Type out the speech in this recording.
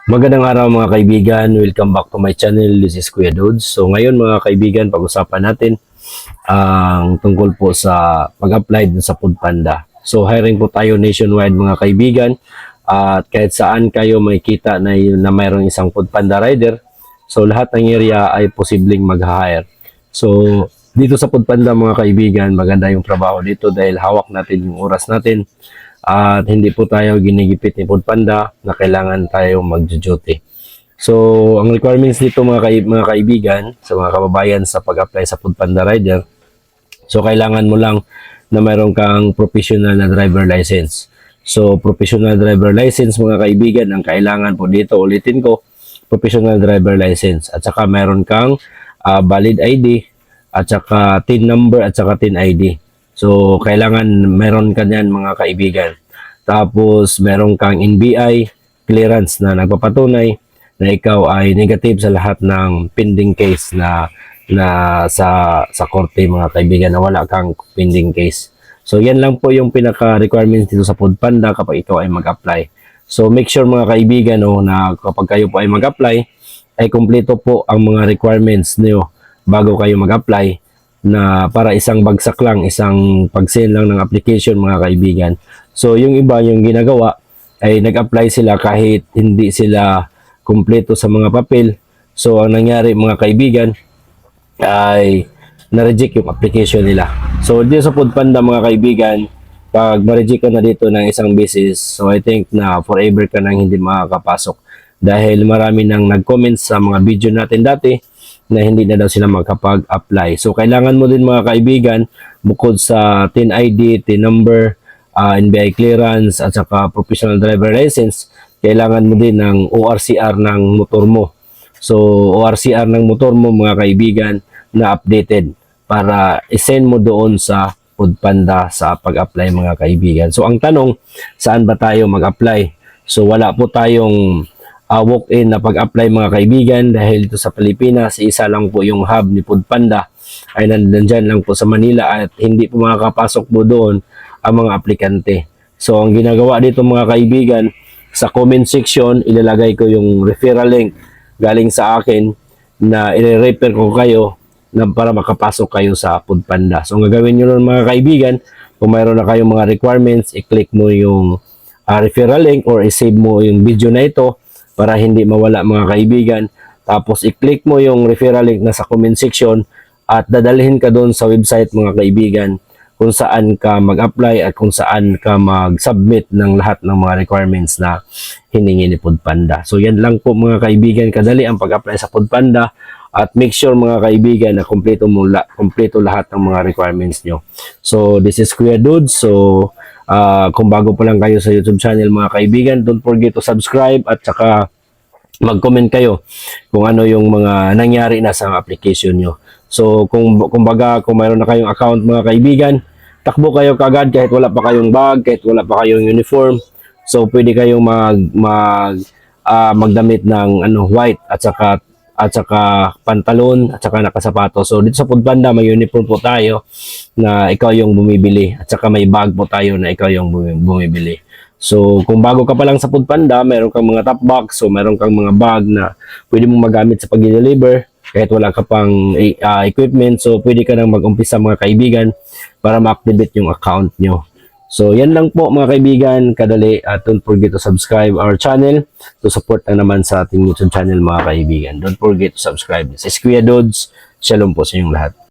Magandang araw mga kaibigan, welcome back to my channel. This is Kuya Dods. So ngayon mga kaibigan, pag-usapan natin ang tungkol po sa pag-apply sa Foodpanda. So hiring po tayo nationwide mga kaibigan, at kahit saan kayo makikita na mayroong isang Foodpanda rider, so lahat ng area ay posibleng mag-hire. So dito sa Foodpanda mga kaibigan, maganda yung trabaho dito dahil hawak natin yung oras natin. At hindi po tayo ginigipit ni Foodpanda na kailangan tayo mag-duty. So, ang requirements dito mga kaibigan, sa mga kababayan sa pag-apply sa Foodpanda Rider, so kailangan mo lang na mayroon kang professional na driver license. So, professional driver license mga kaibigan, ang kailangan po dito, ulitin ko, professional driver license. At saka mayroon kang valid ID, at saka TIN number, at saka TIN ID. So, kailangan meron ka niyan mga kaibigan. Tapos, meron kang NBI clearance na nagpapatunay na ikaw ay negative sa lahat ng pending case na sa korte mga kaibigan, na wala kang pending case. So, yan lang po yung pinaka-requirements dito sa Foodpanda kapag ikaw ay mag-apply. So, make sure mga kaibigan na kapag kayo po ay mag-apply, ay kumpleto po ang mga requirements niyo bago kayo mag-apply, na para isang bagsak lang, isang pag-send lang ng application mga kaibigan. So yung iba, yung ginagawa ay nag-apply sila kahit hindi sila kumpleto sa mga papel. So ang nangyari mga kaibigan ay na-reject yung application nila. So dito sa Foodpanda mga kaibigan, pag ma-reject ka na dito ng isang beses, so I think na forever ka nang hindi makakapasok. Dahil marami nang nag-comment sa mga video natin dati na hindi na daw sila makapag-apply. So, kailangan mo din mga kaibigan, bukod sa TIN ID, TIN number, NBI clearance, at saka professional driver license, kailangan mo din ng ORCR ng motor mo. So, ORCR ng motor mo mga kaibigan na updated para isend mo doon sa Foodpanda sa pag-apply mga kaibigan. So, ang tanong, saan ba tayo mag-apply? So, wala po tayong walk-in na pag-apply mga kaibigan dahil dito sa Pilipinas, isa lang po yung hub ni Foodpanda ay nandyan lang po sa Manila, at hindi po makakapasok po doon ang mga aplikante. So ang ginagawa dito mga kaibigan, sa comment section ilalagay ko yung referral link galing sa akin na i-refer ko kayo na para makapasok kayo sa Foodpanda. So ang gagawin nyo nun mga kaibigan, kung mayroon na kayong mga requirements, i-click mo yung referral link or i-save mo yung video na ito para hindi mawala mga kaibigan. Tapos i-click mo yung referral link na sa comment section at dadalhin ka doon sa website mga kaibigan kung saan ka mag-apply at kung saan ka mag-submit ng lahat ng mga requirements na hiningi ni Foodpanda. So yan lang po mga kaibigan, kadali ang pag-apply sa Foodpanda, at make sure mga kaibigan na kumpleto lahat ng mga requirements nyo. So this is Kuya Dudes. So kung bago pa lang kayo sa YouTube channel mga kaibigan, don't forget to subscribe at saka mag-comment kayo kung ano yung mga nangyari na sa application nyo. So kung mayroon na kayong account mga kaibigan, takbo kayo kagad kahit wala pa kayong bag, kahit wala pa kayong uniform. So pwede kayong magdamit ng white at saka pantalon at saka nakasapatos. So dito sa Foodpanda may uniform po tayo na ikaw yung bumibili, at saka may bag po tayo na ikaw yung bumibili. So kung bago ka pa lang sa Foodpanda, meron kang mga top box, so meron kang mga bag na pwede mong magamit sa pag-deliver kahit wala ka pang equipment. So pwede ka nang mag-umpisa mga kaibigan para ma-activate yung account nyo. So yan lang po mga kaibigan, kadali, at don't forget to subscribe our channel to support na naman sa ating YouTube channel mga kaibigan. Don't forget to subscribe. This is Kuya Dods. Shalom po sa inyong lahat.